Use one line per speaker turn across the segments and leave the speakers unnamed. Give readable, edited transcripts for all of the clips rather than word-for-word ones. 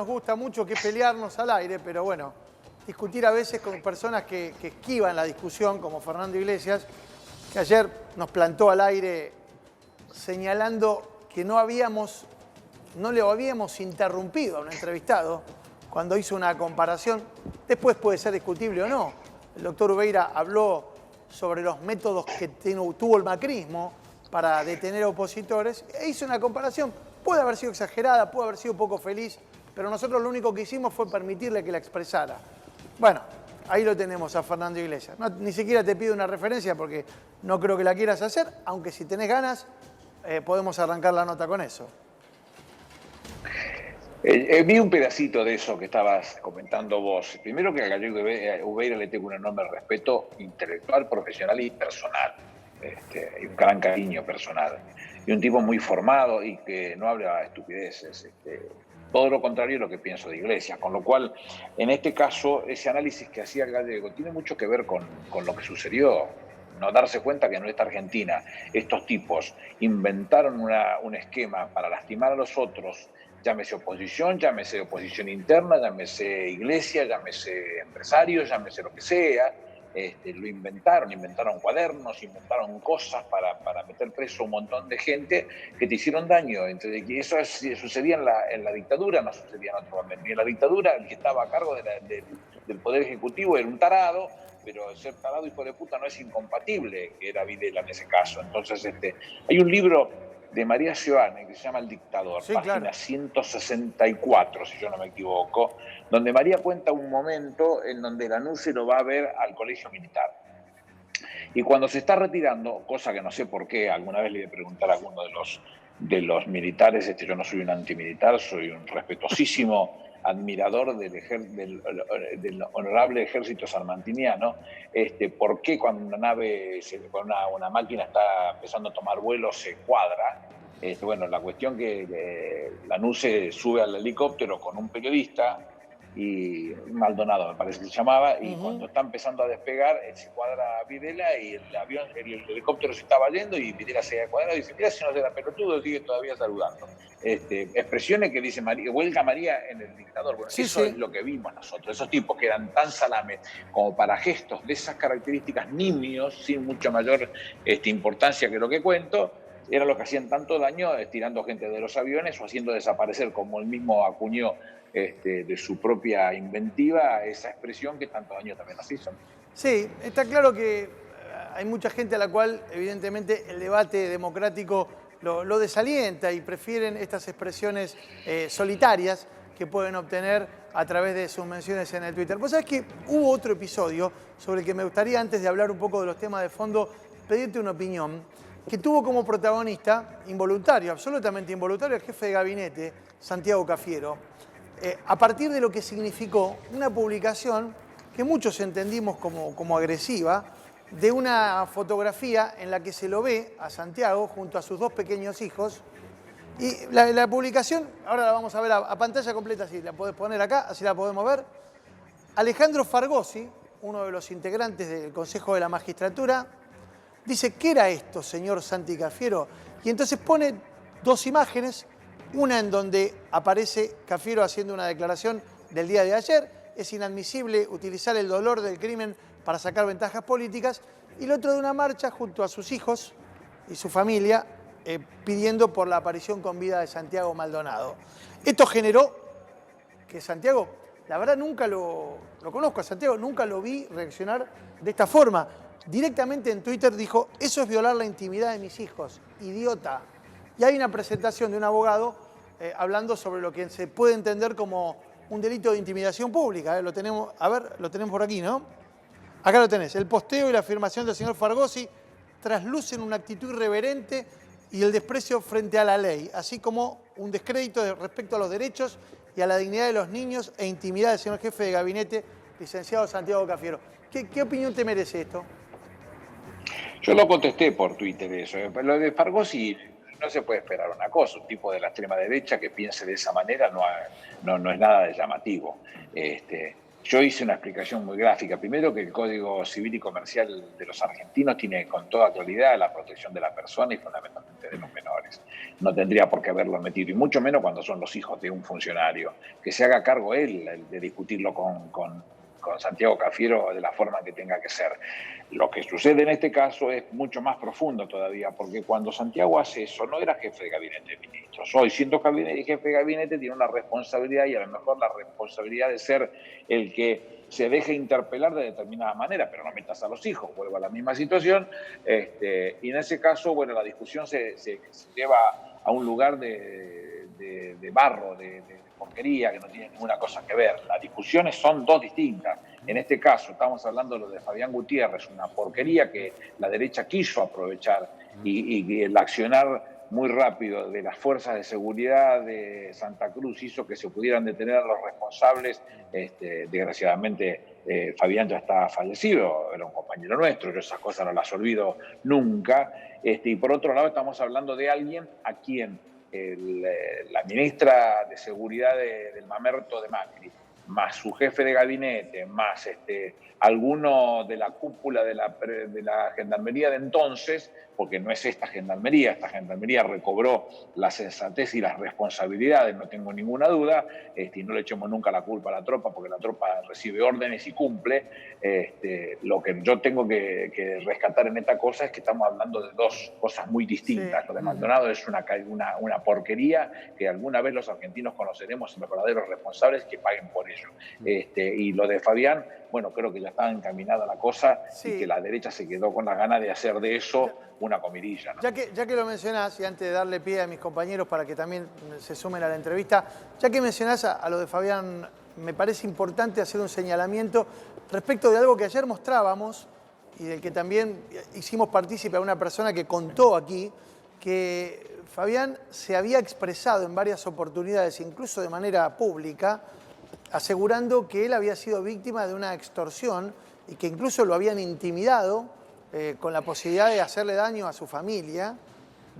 nos gusta mucho, que es pelearnos al aire, pero bueno, discutir a veces con personas que esquivan la discusión, como Fernando Iglesias, que ayer nos plantó al aire señalando que no le habíamos interrumpido a un entrevistado cuando hizo una comparación. Después puede ser discutible o no. El doctor Ubeira habló sobre los métodos que tuvo el macrismo para detener a opositores e hizo una comparación. Puede haber sido exagerada, puede haber sido poco feliz, pero nosotros lo único que hicimos fue permitirle que la expresara. Bueno, ahí lo tenemos a Fernando Iglesias. No, ni siquiera te pido una referencia porque no creo que la quieras hacer, aunque si tenés ganas podemos arrancar la nota con eso.
Vi un pedacito de eso que estabas comentando vos. Primero que a Gallego Ubeira le tengo un enorme respeto intelectual, profesional y personal. Y un gran cariño personal. Y un tipo muy formado y que no habla estupideces. Todo lo contrario de lo que pienso de Iglesias. Con lo cual, en este caso, ese análisis que hacía Gallego tiene mucho que ver con lo que sucedió. No darse cuenta que en nuestra Argentina estos tipos inventaron un esquema para lastimar a los otros, llámese oposición interna, llámese iglesia, llámese empresarios, llámese lo que sea. Lo inventaron cuadernos, inventaron cosas para meter preso a un montón de gente que te hicieron daño. Entonces, eso sucedía en la dictadura, no sucedía en otro momento. Y en la dictadura el que estaba a cargo del Poder Ejecutivo era un tarado, pero ser tarado hijo de puta no es incompatible, que era Videla en ese caso. Entonces, hay un libro de María Seoane, que se llama El dictador,
Sí,
página
claro.
164, si yo no me equivoco, donde María cuenta un momento en donde Lanuse lo va a ver al colegio militar. Y cuando se está retirando, cosa que no sé por qué, alguna vez le voy a preguntar a alguno de los militares, yo no soy un antimilitar, soy un respetuosísimo admirador del honorable ejército salmantiniano, por qué cuando una máquina está empezando a tomar vuelo se cuadra. Bueno, la cuestión que Lanuse sube al helicóptero con un periodista, y Maldonado me parece que se llamaba, y cuando está empezando a despegar, se cuadra Videla y el helicóptero se estaba yendo y Videla se ha cuadrado y dice, mira si no será pelotudo, sigue todavía saludando. Expresiones que dice María, huelga María en el dictador. Bueno,
Sí,
eso
sí.
es lo que vimos nosotros, esos tipos que eran tan salames como para gestos de esas características nimios, sin mucha mayor importancia que lo que cuento, eran los que hacían tanto daño estirando gente de los aviones o haciendo desaparecer, como él mismo acuñó de su propia inventiva, esa expresión que tanto daño también nos hizo.
Sí, está claro que hay mucha gente a la cual evidentemente el debate democrático lo desalienta y prefieren estas expresiones solitarias que pueden obtener a través de sus menciones en el Twitter. Vos sabés que hubo otro episodio sobre el que me gustaría, antes de hablar un poco de los temas de fondo, pedirte una opinión, que tuvo como protagonista, involuntario, absolutamente involuntario, el jefe de gabinete, Santiago Cafiero, a partir de lo que significó una publicación que muchos entendimos como agresiva, de una fotografía en la que se lo ve a Santiago junto a sus dos pequeños hijos. Y la publicación, ahora la vamos a ver a pantalla completa, si la podés poner acá, así la podemos ver. Alejandro Fargosi, uno de los integrantes del Consejo de la Magistratura, dice, ¿qué era esto, señor Santi Cafiero? Y entonces pone dos imágenes, una en donde aparece Cafiero haciendo una declaración del día de ayer, es inadmisible utilizar el dolor del crimen para sacar ventajas políticas, y el otro de una marcha junto a sus hijos y su familia pidiendo por la aparición con vida de Santiago Maldonado. Esto generó que Santiago, la verdad nunca lo conozco a Santiago, nunca lo vi reaccionar de esta forma. Directamente en Twitter dijo, eso es violar la intimidad de mis hijos, idiota. Y hay una presentación de un abogado hablando sobre lo que se puede entender como un delito de intimidación pública. Lo tenemos, a ver, lo tenemos por aquí, ¿no? Acá lo tenés. El posteo y la afirmación del señor Fargosi traslucen una actitud irreverente y el desprecio frente a la ley, así como un descrédito respecto a los derechos y a la dignidad de los niños e intimidad del señor jefe de gabinete, licenciado Santiago Cafiero. ¿Qué opinión te merece esto?
Yo lo contesté por Twitter eso. Lo de Fargosi no se puede esperar una cosa. Un tipo de la extrema derecha que piense de esa manera no es nada de llamativo. Yo hice una explicación muy gráfica. Primero, que el Código Civil y Comercial de los argentinos tiene con toda claridad la protección de la persona y fundamentalmente de los menores. no tendría por qué haberlo metido, y mucho menos cuando son los hijos de un funcionario. Que se haga cargo él de discutirlo con Santiago Cafiero de la forma que tenga que ser. Lo que sucede en este caso es mucho más profundo todavía, porque cuando Santiago hace eso, no era jefe de gabinete de ministros. Hoy, siendo jefe de gabinete, tiene una responsabilidad, y a lo mejor la responsabilidad de ser el que se deje interpelar de determinada manera, pero no metas a los hijos, vuelvo a la misma situación. Y en ese caso, bueno, la discusión se lleva a un lugar de barro, de porquería, que no tiene ninguna cosa que ver. Las discusiones son dos distintas. En este caso estamos hablando de lo de Fabián Gutiérrez, una porquería que la derecha quiso aprovechar, y el accionar muy rápido de las fuerzas de seguridad de Santa Cruz hizo que se pudieran detener a los responsables. Desgraciadamente Fabián ya está fallecido, era un compañero nuestro, yo esas cosas no las olvido nunca. Y por otro lado estamos hablando de alguien a quien la ministra de Seguridad del Mamerto de Macri, más su jefe de gabinete, más alguno de la cúpula de la gendarmería de entonces, porque no es esta gendarmería recobró la sensatez y las responsabilidades, no tengo ninguna duda, y no le echemos nunca la culpa a la tropa, porque la tropa recibe órdenes y cumple. Lo que yo tengo que rescatar en esta cosa es que estamos hablando de dos cosas muy distintas. Sí. Lo de Maldonado es una porquería que alguna vez los argentinos conoceremos, y los verdaderos responsables que paguen por ello. Y lo de Fabián, bueno, creo que ya está encaminada la cosa, sí, y que la derecha se quedó con la gana de hacer de eso una comidilla, ¿no?
Ya que lo mencionás, y antes de darle pie a mis compañeros para que también se sumen a la entrevista, ya que mencionás a lo de Fabián, me parece importante hacer un señalamiento respecto de algo que ayer mostrábamos y del que también hicimos partícipe a una persona que contó aquí, que Fabián se había expresado en varias oportunidades, incluso de manera pública, asegurando que él había sido víctima de una extorsión y que incluso lo habían intimidado con la posibilidad de hacerle daño a su familia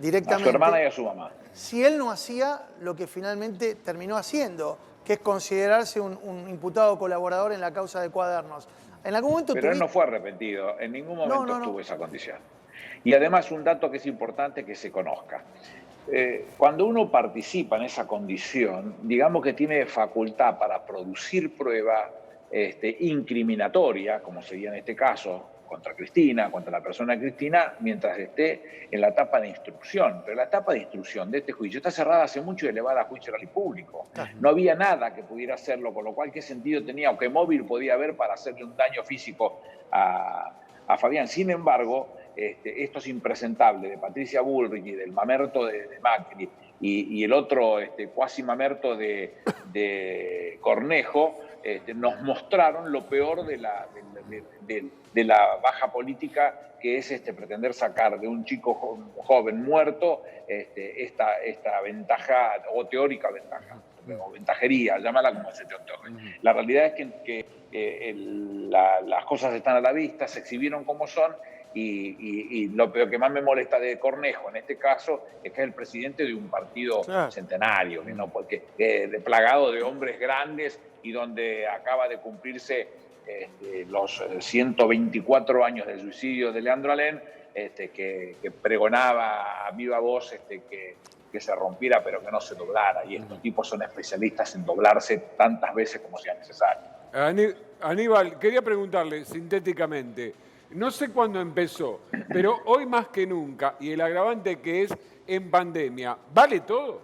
directamente.
A su hermana y a su mamá.
Si él no hacía lo que finalmente terminó haciendo, que es considerarse un imputado colaborador en la causa de Cuadernos. En algún momento
Pero él no fue arrepentido, en ningún momento tuvo esa condición. Y además un dato que es importante que se conozca. Cuando uno participa en esa condición, digamos que tiene facultad para producir prueba incriminatoria, como sería en este caso, contra Cristina, contra la persona Cristina, mientras esté en la etapa de instrucción. Pero la etapa de instrucción de este juicio está cerrada hace mucho y elevada a juicio oral y público. No había nada que pudiera hacerlo, con lo cual, ¿qué sentido tenía o qué móvil podía haber para hacerle un daño físico a Fabián? Sin embargo, estos impresentables de Patricia Bullrich y del mamerto de Macri y el otro cuasi mamerto de Cornejo, nos mostraron lo peor de la baja política, que es anteprender sacar de un chico joven muerto esta ventaja, o teórica ventaja, o ventajería, llámala como se te antoje. La realidad es que las cosas están a la vista, se exhibieron como son, y lo peor que más me molesta de Cornejo en este caso es que es el presidente de un partido centenario, ¿no? Porque plagado de hombres grandes, y donde acaba de cumplirse los 124 años del suicidio de Leandro Alem, que pregonaba a viva voz que se rompiera pero que no se doblara, y estos tipos son especialistas en doblarse tantas veces como sea necesario.
Aníbal, quería preguntarle sintéticamente, no sé cuándo empezó, pero hoy más que nunca, y el agravante que es en pandemia, ¿vale todo?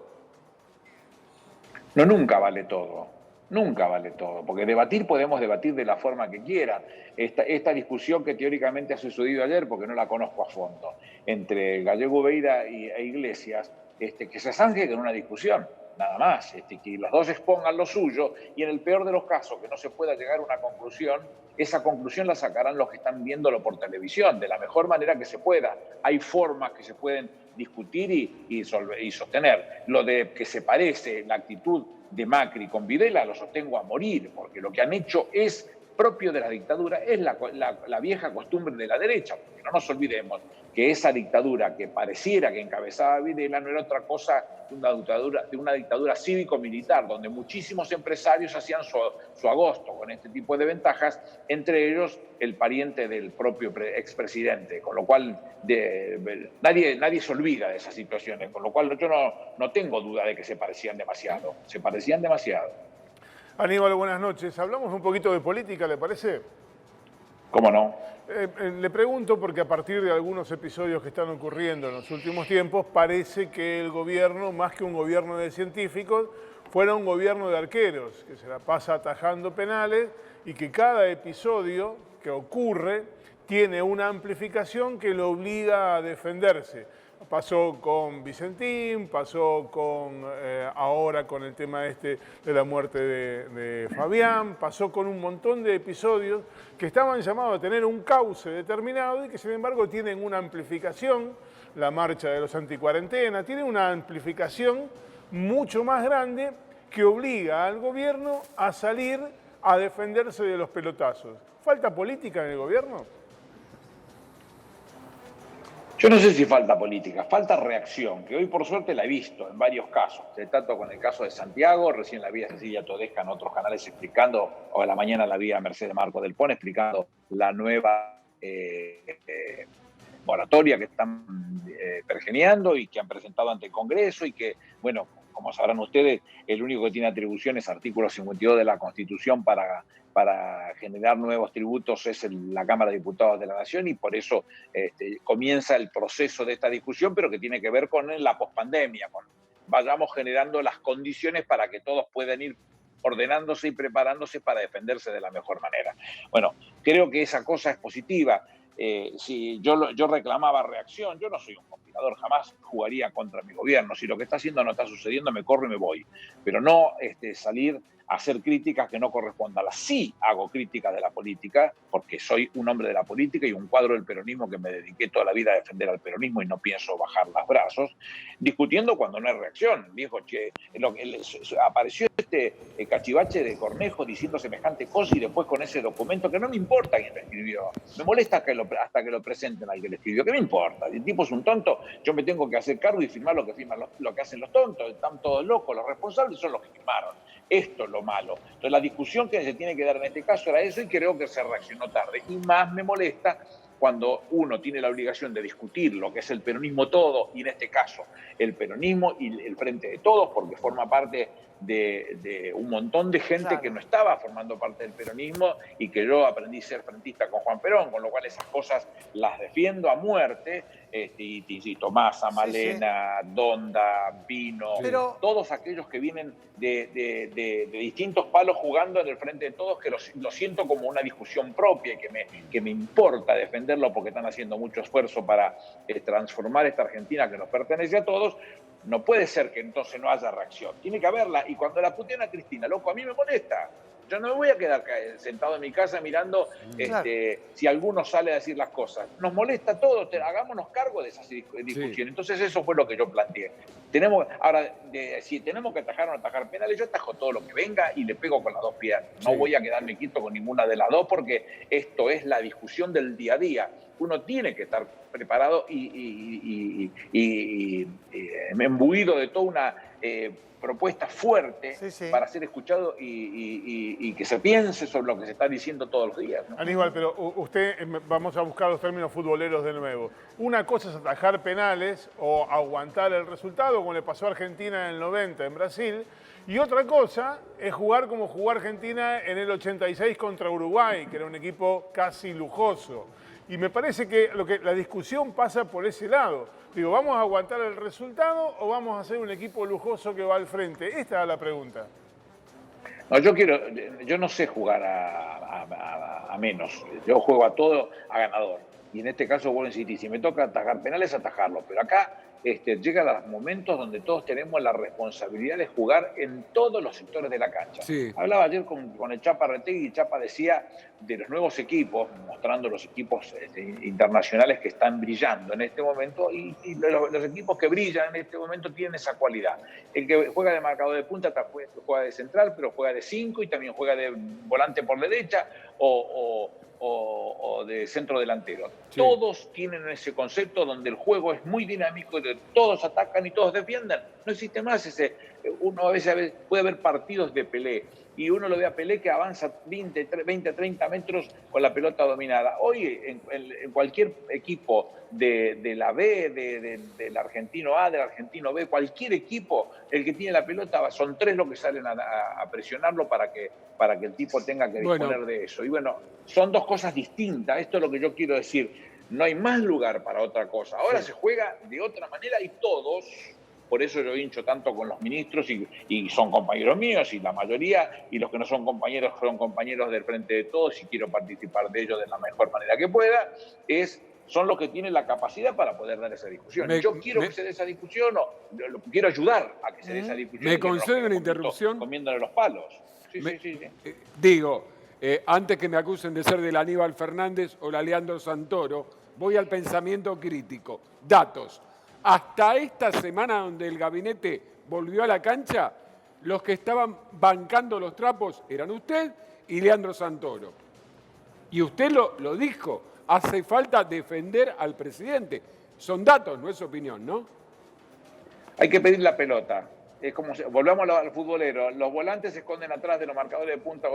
No, nunca vale todo. Nunca vale todo, porque debatir podemos debatir de la forma que quieran. Esta discusión que teóricamente ha sucedido ayer, porque no la conozco a fondo, entre Gallego Beira e Iglesias, que se zanje con una discusión, nada más, que los dos expongan lo suyo, y en el peor de los casos, que no se pueda llegar a una conclusión, esa conclusión la sacarán los que están viéndolo por televisión, de la mejor manera que se pueda. Hay formas que se pueden discutir y sostener. Lo de que se parece la actitud de Macri con Videla lo sostengo a morir, porque lo que han hecho es propio de la dictadura, es la vieja costumbre de la derecha, porque no nos olvidemos que esa dictadura que pareciera que encabezaba Videla no era otra cosa que una dictadura cívico-militar, donde muchísimos empresarios hacían su agosto con este tipo de ventajas, entre ellos el pariente del propio expresidente, con lo cual nadie se olvida de esas situaciones, con lo cual yo no tengo duda de que se parecían demasiado.
Aníbal, buenas noches. Hablamos un poquito de política, ¿le parece?
¿Cómo no?
Le pregunto porque a partir de algunos episodios que están ocurriendo en los últimos tiempos, parece que el gobierno, más que un gobierno de científicos, fuera un gobierno de arqueros, que se la pasa atajando penales y que cada episodio que ocurre tiene una amplificación que lo obliga a defenderse. Pasó con Vicentín, pasó ahora con el tema de la muerte de Fabián, pasó con un montón de episodios que estaban llamados a tener un cauce determinado y que sin embargo tienen una amplificación, la marcha de los anticuarentena, tiene una amplificación mucho más grande que obliga al gobierno a salir a defenderse de los pelotazos. ¿Falta política en el gobierno?
Yo no sé si falta política, falta reacción, que hoy por suerte la he visto en varios casos. Tanto con el caso de Santiago, recién la vi a Cecilia Todesca en otros canales explicando, o a la mañana la vi a Mercedes Marco del Pon explicando la nueva moratoria que están pergeneando y que han presentado ante el Congreso y que, bueno, como sabrán ustedes, el único que tiene atribuciones, artículo 52 de la Constitución para generar nuevos tributos es la Cámara de Diputados de la Nación y por eso comienza el proceso de esta discusión, pero que tiene que ver con la pospandemia, vayamos generando las condiciones para que todos puedan ir ordenándose y preparándose para defenderse de la mejor manera. Bueno, creo que esa cosa es positiva. Si yo reclamaba reacción, yo no soy un conspirador, jamás jugaría contra mi gobierno. Si lo que está haciendo no está sucediendo, me corro y me voy. Pero no salir a hacer críticas que no correspondan. Sí hago críticas de la política, porque soy un hombre de la política y un cuadro del peronismo que me dediqué toda la vida a defender al peronismo y no pienso bajar los brazos, discutiendo cuando no hay reacción. Dijo, apareció cachivache de Cornejo diciendo semejante cosa y después con ese documento que no me importa quién lo escribió. Me molesta hasta que lo presenten al que lo escribió. ¿Qué me importa? Si el tipo es un tonto, yo me tengo que hacer cargo y firmar lo que hacen los tontos. Están todos locos, los responsables son los que firmaron. Esto es lo malo. Entonces la discusión que se tiene que dar en este caso era eso y creo que se reaccionó tarde. Y más me molesta cuando uno tiene la obligación de discutir lo que es el peronismo todo, y en este caso el peronismo y el Frente de Todos, porque forma parte de un montón de gente claro, que no estaba formando parte del peronismo y que yo aprendí a ser frentista con Juan Perón, con lo cual esas cosas las defiendo a muerte, y te insisto, Massa, Malena, sí, sí, Donda, Pino, pero todos aquellos que vienen de distintos palos jugando en el Frente de Todos, que lo siento como una discusión propia y que me importa defenderlo porque están haciendo mucho esfuerzo para transformar esta Argentina que nos pertenece a todos. No puede ser que entonces no haya reacción. Tiene que haberla. Y cuando la putean a Cristina, loco, a mí me molesta. Yo no me voy a quedar sentado en mi casa mirando claro, si alguno sale a decir las cosas. Nos molesta a todos. Hagámonos cargo de esas discusiones. Sí. Entonces eso fue lo que yo planteé. Ahora, si tenemos que atajar o no atajar penales, yo atajo todo lo que venga y le pego con las dos piernas. No voy a quedarme quieto con ninguna de las dos porque esto es la discusión del día a día. Uno tiene que estar preparado y embuido de toda una propuesta fuerte, sí, sí, para ser escuchado y que se piense sobre lo que se está diciendo todos los días, ¿no?
Aníbal, pero usted, vamos a buscar los términos futboleros de nuevo. Una cosa es atajar penales o aguantar el resultado, como le pasó a Argentina en el 90 en Brasil, y otra cosa es jugar como jugó Argentina en el 86 contra Uruguay, que era un equipo casi lujoso. Y me parece que la discusión pasa por ese lado. Digo, ¿vamos a aguantar el resultado o vamos a hacer un equipo lujoso que va al frente? Esta es la pregunta.
No, yo no sé jugar a menos. Yo juego a todo a ganador. Y en este caso, vuelvo a insistir, si me toca atajar penales, atajarlo. Pero acá llega a los momentos donde todos tenemos la responsabilidad de jugar en todos los sectores de la cancha.
Sí.
Hablaba ayer con el Chapa Retegui y Chapa decía de los nuevos equipos, mostrando los equipos internacionales que están brillando en este momento y los equipos que brillan en este momento tienen esa cualidad. El que juega de marcador de punta juega de central, pero juega de 5 y también juega de volante por derecha o de centro delantero. Sí. Todos tienen ese concepto donde el juego es muy dinámico, donde todos atacan y todos defienden. No existe más ese... Uno a veces puede ver partidos de Pelé y uno lo ve a Pelé que avanza 20, 30 metros con la pelota dominada. Hoy en cualquier equipo de la B, del argentino A, del argentino B, cualquier equipo, el que tiene la pelota, son 3 los que salen a presionarlo para que el tipo tenga que disponer de eso. Y bueno, son 2 cosas distintas. Esto es lo que yo quiero decir. No hay más lugar para otra cosa. Ahora se juega de otra manera y todos... Por eso yo hincho tanto con los ministros y son compañeros míos y la mayoría, y los que no son compañeros del Frente de Todos y quiero participar de ellos de la mejor manera que pueda, son los que tienen la capacidad para poder dar esa discusión. Yo quiero que se dé esa discusión, quiero ayudar a que se dé esa discusión.
¿Me concede una interrupción?
Comiéndole los palos. Sí.
Digo, antes que me acusen de ser del Aníbal Fernández o la Leandro Santoro, voy al pensamiento crítico. Datos. Hasta esta semana donde el gabinete volvió a la cancha, los que estaban bancando los trapos eran usted y Leandro Santoro. Y usted lo dijo, hace falta defender al presidente. Son datos, no es opinión, ¿no?
Hay que pedir la pelota. Es como volvamos al futbolero. Los volantes se esconden atrás de los marcadores de punta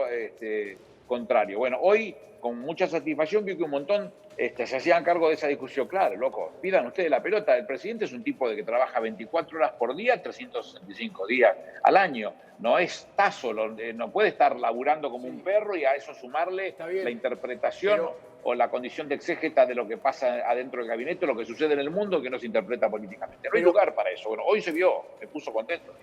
contrario. Bueno, hoy con mucha satisfacción vi que un montón se hacían cargo de esa discusión. Claro, loco, pidan ustedes la pelota. El presidente es un tipo que trabaja 24 horas por día, 365 días al año. No es tazo, no puede estar laburando como un perro y a eso sumarle la interpretación o la condición de exégeta de lo que pasa adentro del gabinete, lo que sucede en el mundo que no se interpreta políticamente. No hay lugar para eso. Bueno, hoy se vio, me puso contento.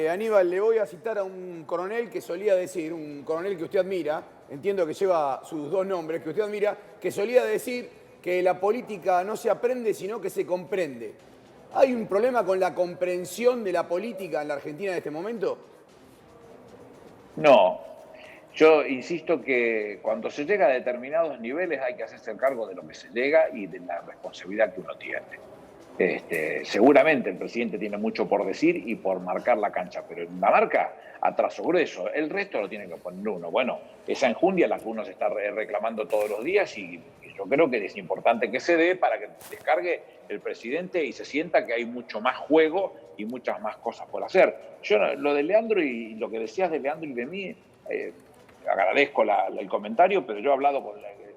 Aníbal, le voy a citar a un coronel que solía decir, un coronel que usted admira, entiendo que lleva sus 2 nombres, que usted admira, que solía decir que la política no se aprende, sino que se comprende. ¿Hay un problema con la comprensión de la política en la Argentina en este momento?
No. Yo insisto que cuando se llega a determinados niveles hay que hacerse cargo de lo que se llega y de la responsabilidad que uno tiene. Seguramente el presidente tiene mucho por decir y por marcar la cancha, pero en la marca a trazo grueso, el resto lo tiene que poner uno. Bueno, esa enjundia la que uno se está reclamando todos los días y yo creo que es importante que se dé para que descargue el presidente y se sienta que hay mucho más juego y muchas más cosas por hacer. Yo lo de Leandro y lo que decías de Leandro y de mí, agradezco el comentario, pero yo he hablado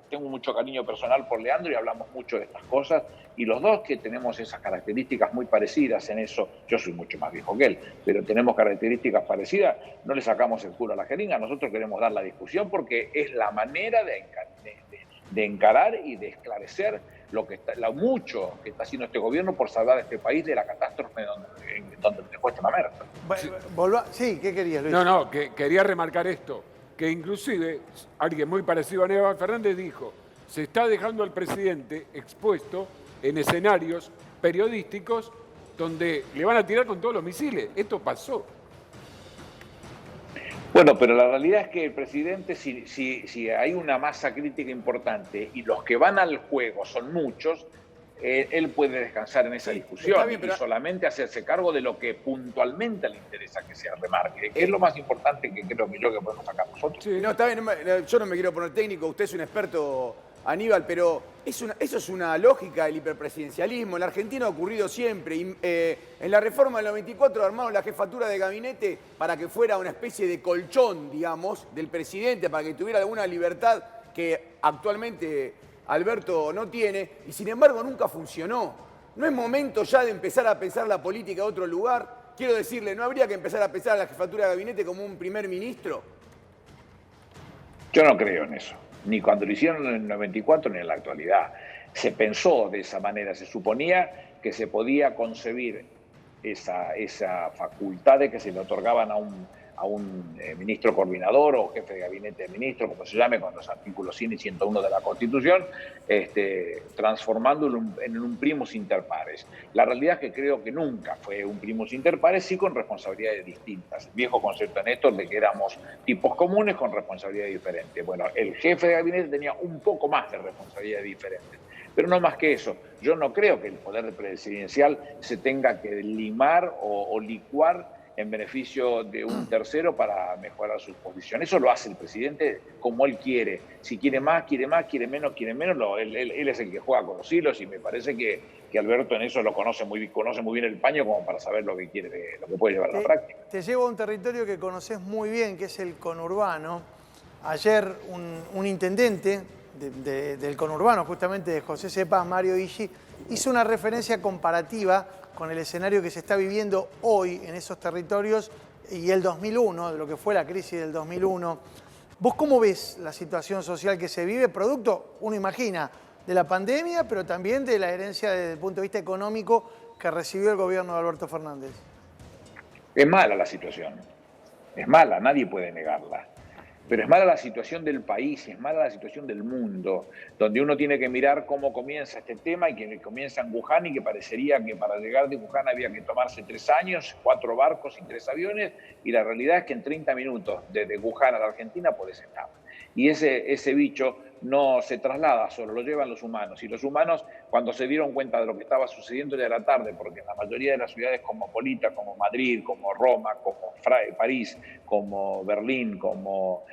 tengo mucho cariño personal por Leandro y hablamos mucho de estas cosas y los dos que tenemos esas características muy parecidas en eso, yo soy mucho más viejo que él, pero tenemos características parecidas, no le sacamos el culo a la jeringa, nosotros queremos dar la discusión porque es la manera de encarar y de esclarecer lo mucho que está haciendo este gobierno por salvar a este país de la catástrofe donde le cuesta una merda.
Sí, ¿qué querías, Luis?
No, que quería remarcar esto, que inclusive alguien muy parecido a Aníbal Fernández dijo, se está dejando al presidente expuesto en escenarios periodísticos donde le van a tirar con todos los misiles. Esto pasó.
Bueno, pero la realidad es que el presidente, si hay una masa crítica importante y los que van al juego son muchos, él puede descansar en esa discusión y solamente hacerse cargo de lo que puntualmente le interesa que se remarque, que es lo más importante que creo que podemos sacar nosotros.
Sí, no, está bien, yo no me quiero poner técnico, usted es un experto, Aníbal, pero eso es una lógica del hiperpresidencialismo. En la Argentina ha ocurrido siempre. En la reforma del 94 armaron la jefatura de gabinete para que fuera una especie de colchón, digamos, del presidente, para que tuviera alguna libertad que actualmente Alberto no tiene, y sin embargo nunca funcionó. ¿No es momento ya de empezar a pensar la política de otro lugar? Quiero decirle, ¿no habría que empezar a pensar a la jefatura de gabinete como un primer ministro?
Yo no creo en eso, ni cuando lo hicieron en el 94 ni en la actualidad. Se pensó de esa manera, se suponía que se podía concebir esa facultad de que se le otorgaban a un ministro coordinador o jefe de gabinete de ministro, como se llame, con los artículos 100 y 101 de la Constitución, transformándolo en un primus inter pares. La realidad es que creo que nunca fue un primus inter pares, sí con responsabilidades distintas. El viejo concepto de Néstor de que éramos tipos comunes con responsabilidades diferentes. Bueno, el jefe de gabinete tenía un poco más de responsabilidades diferentes. Pero no más que eso. Yo no creo que el poder presidencial se tenga que limar o licuar en beneficio de un tercero para mejorar sus posiciones. Eso lo hace el presidente como él quiere. Si quiere más, quiere menos, él es el que juega con los hilos y me parece que Alberto en eso conoce muy bien el paño como para saber lo que quiere, lo que puede llevar a la práctica.
Te llevo a un territorio que conoces muy bien, que es el conurbano. Ayer un intendente del conurbano, justamente de José Cepaz, Mario Illi, hizo una referencia comparativa con el escenario que se está viviendo hoy en esos territorios y el 2001, de lo que fue la crisis del 2001. ¿Vos cómo ves la situación social que se vive, producto, uno imagina, de la pandemia, pero también de la herencia desde el punto de vista económico que recibió el gobierno de Alberto Fernández?
Es mala la situación, es mala, nadie puede negarla. Pero es mala la situación del país, es mala la situación del mundo, donde uno tiene que mirar cómo comienza este tema y que comienza en Wuhan y que parecería que para llegar de Wuhan había que tomarse 3 años, 4 barcos y 3 aviones, y la realidad es que en 30 minutos desde Wuhan a la Argentina podés estar. Y ese bicho no se traslada solo, lo llevan los humanos. Y los humanos, cuando se dieron cuenta de lo que estaba sucediendo ya era tarde, porque en la mayoría de las ciudades cosmopolitas, como Madrid, como Roma, como París, como Berlín, como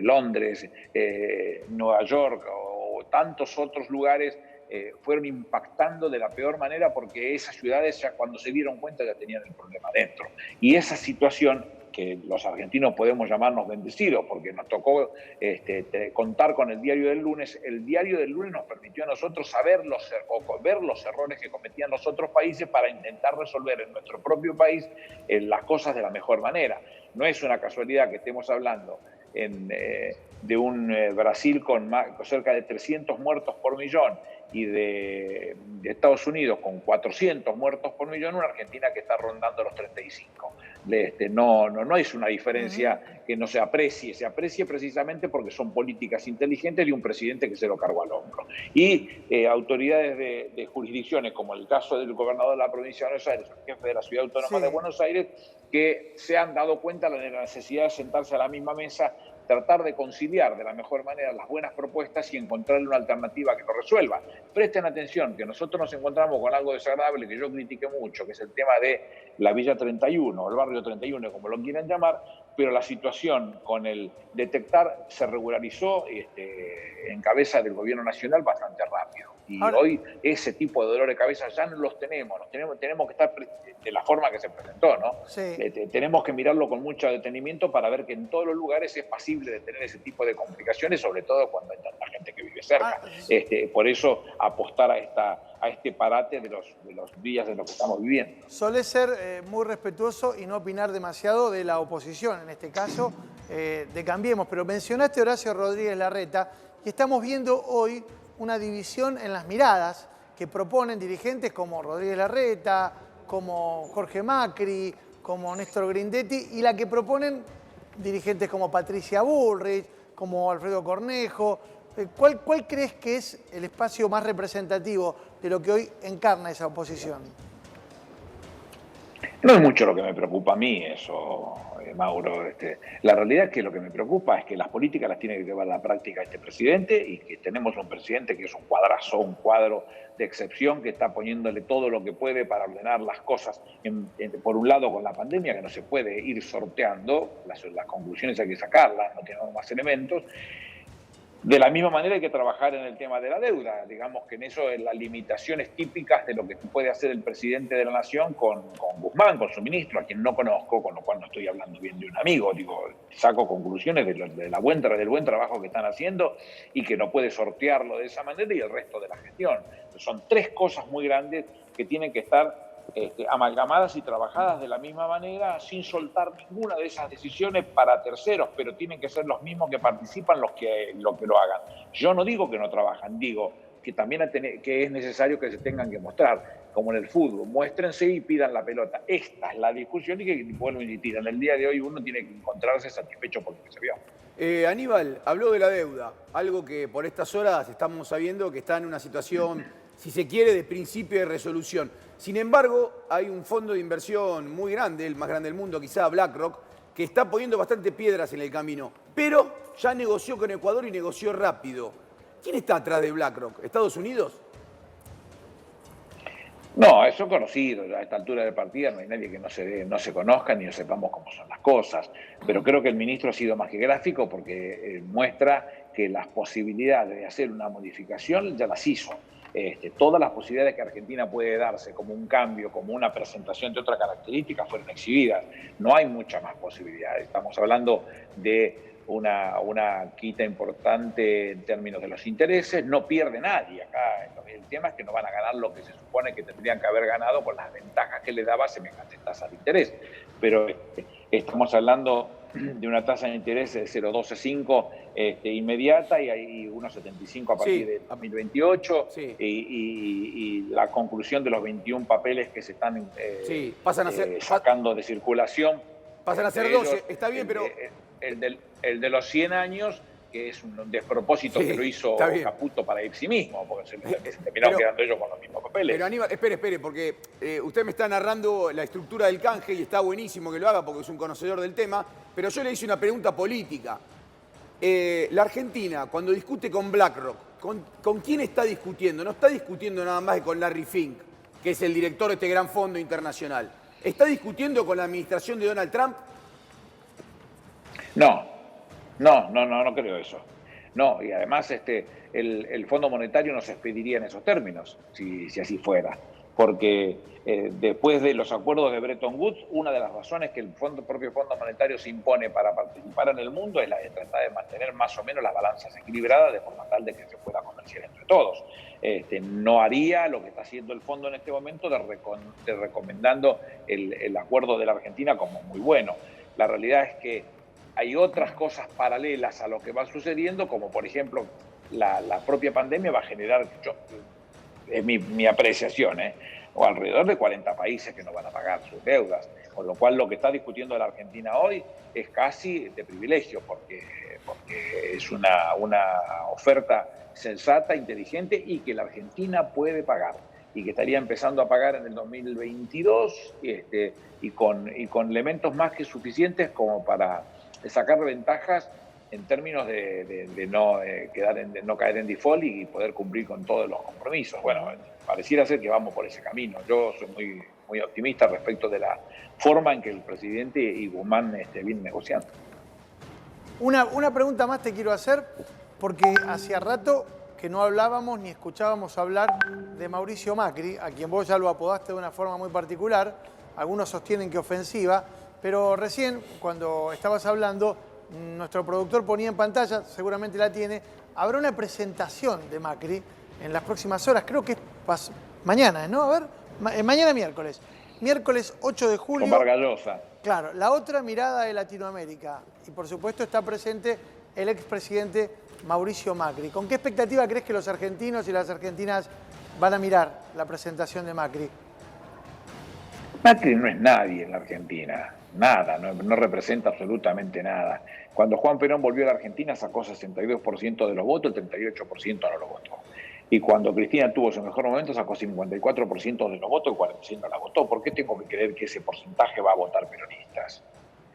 Londres, Nueva York o tantos otros lugares, fueron impactando de la peor manera porque esas ciudades ya cuando se dieron cuenta ya tenían el problema dentro. Y esa situación que los argentinos podemos llamarnos bendecidos, porque nos tocó contar con el diario del lunes nos permitió a nosotros ver los errores que cometían los otros países para intentar resolver en nuestro propio país las cosas de la mejor manera. No es una casualidad que estemos hablando de un Brasil con cerca de 300 muertos por millón y de Estados Unidos con 400 muertos por millón, una Argentina que está rondando los 35. No es una diferencia que no se aprecie precisamente porque son políticas inteligentes de un presidente que se lo cargó al hombro. Y autoridades de jurisdicciones, como el caso del gobernador de la provincia de Buenos Aires, el jefe de la Ciudad Autónoma de Buenos Aires, que se han dado cuenta de la necesidad de sentarse a la misma mesa, tratar de conciliar de la mejor manera las buenas propuestas y encontrarle una alternativa que lo resuelva. Presten atención, que nosotros nos encontramos con algo desagradable que yo critiqué mucho, que es el tema de la Villa 31, o el barrio 31, como lo quieran llamar, pero la situación con el detectar se regularizó en cabeza del gobierno nacional bastante rápido. Y ahora, hoy ese tipo de dolor de cabeza ya no los tenemos, tenemos que estar de la forma que se presentó, ¿no? Sí. Tenemos que mirarlo con mucho detenimiento para ver que en todos los lugares es posible de tener ese tipo de complicaciones, sobre todo cuando hay tanta gente que vive cerca. Por eso apostar a este parate de los días de lo que estamos viviendo.
Solés ser muy respetuoso y no opinar demasiado de la oposición, en este caso de Cambiemos, pero mencionaste a Horacio Rodríguez Larreta y estamos viendo hoy una división en las miradas que proponen dirigentes como Rodríguez Larreta, como Jorge Macri, como Néstor Grindetti, y la que proponen dirigentes como Patricia Bullrich, como Alfredo Cornejo. ¿Cuál crees que es el espacio más representativo de lo que hoy encarna esa oposición?
No es mucho lo que me preocupa a mí eso, Mauro. La realidad es que lo que me preocupa es que las políticas las tiene que llevar a la práctica este presidente y que tenemos un presidente que es un cuadro de excepción que está poniéndole todo lo que puede para ordenar las cosas. Por un lado con la pandemia, que no se puede ir sorteando, las conclusiones hay que sacarlas, no tenemos más elementos. De la misma manera hay que trabajar en el tema de la deuda. Digamos que en eso es las limitaciones típicas de lo que puede hacer el presidente de la Nación con Guzmán, con su ministro, a quien no conozco, con lo cual no estoy hablando bien de un amigo. Saco conclusiones del buen trabajo que están haciendo y que no puede sortearlo de esa manera y el resto de la gestión. Son 3 cosas muy grandes que tienen que estar amalgamadas y trabajadas de la misma manera sin soltar ninguna de esas decisiones para terceros, pero tienen que ser los mismos que participan los que lo hagan. Yo no digo que no trabajan, digo que también que es necesario que se tengan que mostrar, como en el fútbol, muéstrense y pidan la pelota. Esta es la discusión y que vuelvo a insistir, en el día de hoy uno tiene que encontrarse satisfecho por lo que se vio.
Aníbal, habló de la deuda, algo que por estas horas estamos sabiendo que está en una situación, si se quiere, de principio de resolución. Sin embargo, hay un fondo de inversión muy grande, el más grande del mundo, quizá BlackRock, que está poniendo bastante piedras en el camino, pero ya negoció con Ecuador y negoció rápido. ¿Quién está atrás de BlackRock? ¿Estados Unidos?
No, eso es conocido, a esta altura del partido no hay nadie que no se conozca ni no sepamos cómo son las cosas, pero creo que el ministro ha sido más que gráfico porque muestra que las posibilidades de hacer una modificación ya las hizo. Todas las posibilidades que Argentina puede darse como un cambio, como una presentación de otra característica fueron exhibidas. No hay muchas más posibilidades. Estamos hablando de una quita importante en términos de los intereses, no pierde nadie. Acá el tema es que no van a ganar lo que se supone que tendrían que haber ganado con las ventajas que le daba semejantes tasas de interés. Pero estamos hablando de una tasa de interés de 0,125 inmediata y hay 1,75 a partir de 2028 y la conclusión de los 21 papeles que se están
pasan a ser,
sacando de circulación.
Pasan a ser 12, está bien, pero...
El de los 100 años, que es un despropósito que lo hizo Caputo para él sí mismo, porque se terminaron quedando ellos con los mismos papeles.
Pero Aníbal, espere, porque usted me está narrando la estructura del canje y está buenísimo que lo haga porque es un conocedor del tema, pero yo le hice una pregunta política. La Argentina, cuando discute con BlackRock, ¿con quién está discutiendo? No está discutiendo nada más que con Larry Fink, que es el director de este gran fondo internacional. ¿Está discutiendo con la administración de Donald Trump?
No creo eso. No, y además el Fondo Monetario no se expediría en esos términos, si así fuera. Porque después de los acuerdos de Bretton Woods, una de las razones que el propio Fondo Monetario se impone para participar en el mundo es la de tratar de mantener más o menos las balanzas equilibradas de forma tal de que se pueda comerciar entre todos. No haría lo que está haciendo el fondo en este momento de recomendando el acuerdo de la Argentina como muy bueno. La realidad es que hay otras cosas paralelas a lo que va sucediendo, como por ejemplo la propia pandemia va a generar, es mi apreciación, o alrededor de 40 países que no van a pagar sus deudas, con lo cual lo que está discutiendo la Argentina hoy es casi de privilegio, porque es una oferta sensata, inteligente y que la Argentina puede pagar y que estaría empezando a pagar en el 2022 y con elementos más que suficientes como para sacar ventajas en términos de no caer en default y poder cumplir con todos los compromisos. Bueno, pareciera ser que vamos por ese camino. Yo soy muy optimista respecto de la forma en que el presidente y Guzmán vienen negociando.
Una pregunta más te quiero hacer, porque hacía rato que no hablábamos ni escuchábamos hablar de Mauricio Macri, a quien vos ya lo apodaste de una forma muy particular, algunos sostienen que ofensiva, pero recién, cuando estabas hablando, nuestro productor ponía en pantalla, seguramente la tiene, habrá una presentación de Macri en las próximas horas, creo que es mañana, ¿no? A ver, mañana miércoles 8 de julio.
Con Vargas Llosa.
Claro, la otra mirada de Latinoamérica. Y por supuesto está presente el expresidente Mauricio Macri. ¿Con qué expectativa crees que los argentinos y las argentinas van a mirar la presentación de Macri?
Macri no es nadie en la Argentina, nada, no representa absolutamente nada. Cuando Juan Perón volvió a la Argentina sacó 62% de los votos, el 38% no lo votó. Y cuando Cristina tuvo su mejor momento sacó 54% de los votos, el 40% no la votó. ¿Por qué tengo que creer que ese porcentaje va a votar peronistas?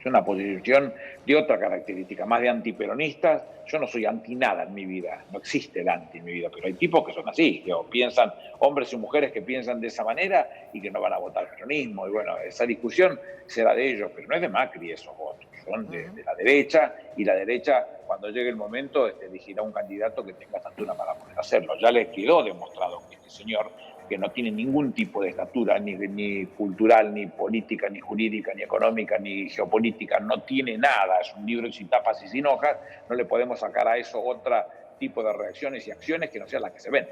Es una posición de otra característica, más de antiperonistas. Yo no soy anti nada en mi vida, no existe el anti en mi vida, pero hay tipos que son así, que piensan, hombres y mujeres que piensan de esa manera y que no van a votar peronismo. Y bueno, esa discusión será de ellos, pero no es de Macri esos votos, son de la derecha, y la derecha, cuando llegue el momento, elegirá un candidato que tenga estatura para poder hacerlo. Ya les quedó demostrado que este señor, que no tiene ningún tipo de estatura, ni cultural, ni política, ni jurídica, ni económica, ni geopolítica, no tiene nada, es un libro sin tapas y sin hojas, no le podemos sacar a eso otro tipo de reacciones y acciones que no sean las que se ven.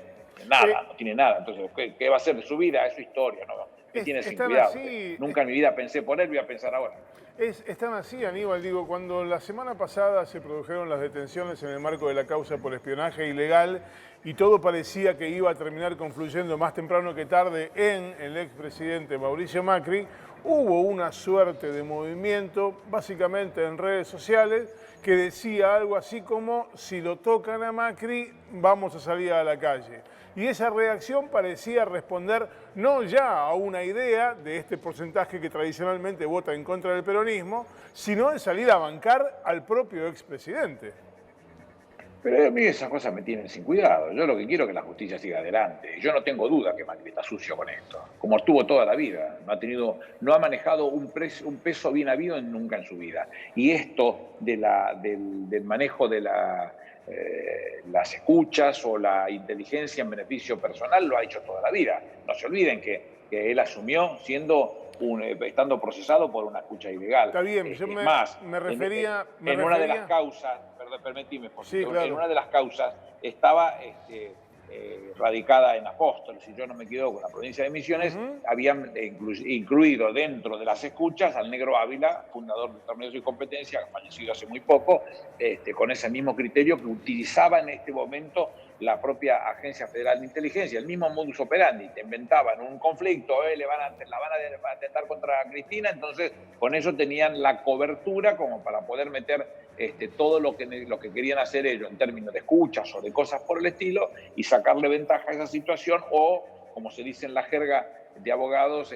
Nada, no tiene nada. Entonces, ¿qué va a ser de su vida? Es su historia, ¿no? me tiene sin
están
cuidado.
así,
Nunca en mi vida pensé por él, voy a pensar ahora.
Están así, Aníbal. Digo, cuando la semana pasada se produjeron las detenciones en el marco de la causa por espionaje ilegal y todo parecía que iba a terminar confluyendo más temprano que tarde en el expresidente Mauricio Macri, hubo una suerte de movimiento, básicamente en redes sociales, que decía algo así como: si lo tocan a Macri, vamos a salir a la calle. Y esa reacción parecía responder no ya a una idea de este porcentaje que tradicionalmente vota en contra del peronismo, sino de salir a bancar al propio expresidente.
Pero a mí esas cosas me tienen sin cuidado. Yo lo que quiero es que la justicia siga adelante. Yo no tengo duda que Macri está sucio con esto, como estuvo toda la vida. No ha manejado un peso bien habido nunca en su vida. Y esto del manejo de las escuchas o la inteligencia en beneficio personal lo ha hecho toda la vida. No se olviden que él asumió estando procesado por una escucha ilegal.
Está bien, yo me refería...
En una de las causas, perdón, permitime,
sí, claro.
En una de las causas estaba radicada en Apóstoles, si yo no me equivoco, en la provincia de Misiones, habían incluido dentro de las escuchas al Negro Ávila, fundador de Torneos y Competencia, fallecido hace muy poco, con ese mismo criterio que utilizaba en este momento la propia Agencia Federal de Inteligencia, el mismo modus operandi. Te inventaban un conflicto, la van a atentar contra Cristina, entonces con eso tenían la cobertura como para poder meter todo lo que querían hacer ellos en términos de escuchas o de cosas por el estilo y sacarle ventaja a esa situación o, como se dice en la jerga de abogados,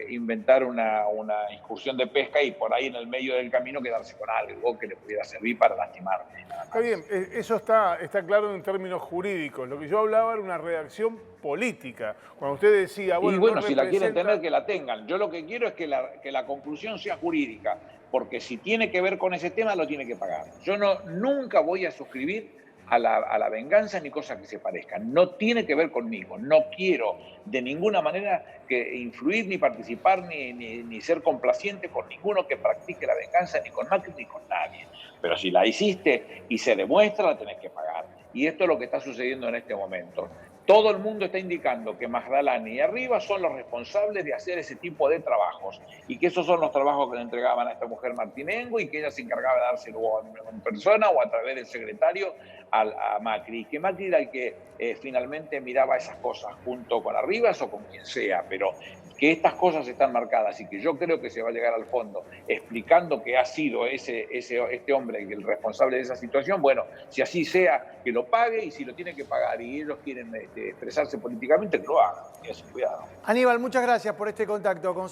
inventar una incursión de pesca y por ahí en el medio del camino quedarse con algo que le pudiera servir para lastimarme.
Está bien, eso está claro en términos jurídicos. Lo que yo hablaba era una reacción política. Cuando usted decía, bueno,
y bueno,
no
si la quieren
representa...
tener, que la tengan. Yo lo que quiero es que la conclusión sea jurídica, porque si tiene que ver con ese tema, lo tiene que pagar. Yo nunca voy a suscribir a la venganza ni cosas que se parezcan. No tiene que ver conmigo. No quiero de ninguna manera que influir, ni participar, ni ser complaciente con ninguno que practique la venganza, ni con Macri, ni con nadie. Pero si la hiciste y se demuestra, la tenés que pagar. Y esto es lo que está sucediendo en este momento. Todo el mundo está indicando que Magdalani y Arriba son los responsables de hacer ese tipo de trabajos y que esos son los trabajos que le entregaban a esta mujer Martinengo y que ella se encargaba de dárselo en persona o a través del secretario a Macri. Y que Macri era el que finalmente miraba esas cosas junto con Arribas o con quien sea, pero que estas cosas están marcadas y que yo creo que se va a llegar al fondo explicando que ha sido este hombre el responsable de esa situación. Bueno, si así sea, que lo pague, y si lo tiene que pagar y ellos quieren expresarse políticamente, que lo hagan. Cuidado.
Aníbal, muchas gracias por este contacto con